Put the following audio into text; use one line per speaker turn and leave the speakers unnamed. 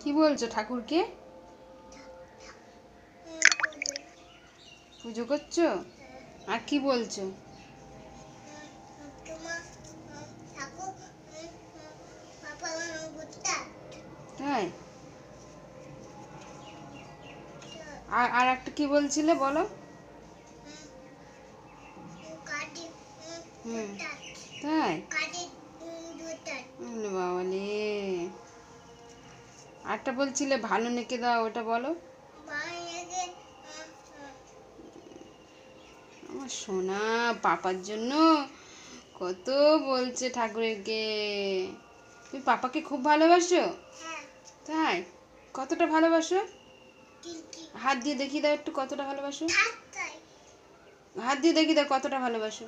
কি বলছো ঠাকুরকে? পুজো করছো? আর কি বলছো? তাই? আর একটা কি বলছিলে বলো? হুম, তাই? বাবালে, আরটা বলছিলে ভালো নেকে দাও, ওটা বলো। আমার সোনা পাপার জন্য কত বলছে ঠাকুরকে। তুমি পাপাকে খুব ভালোবাসো? তাই? কতটা ভালোবাসো? হাত দিয়ে দেখিয়ে দাও একটু কতটা ভালোবাসো। হাত দিয়ে দেখিয়ে দাও কতটা ভালোবাসো।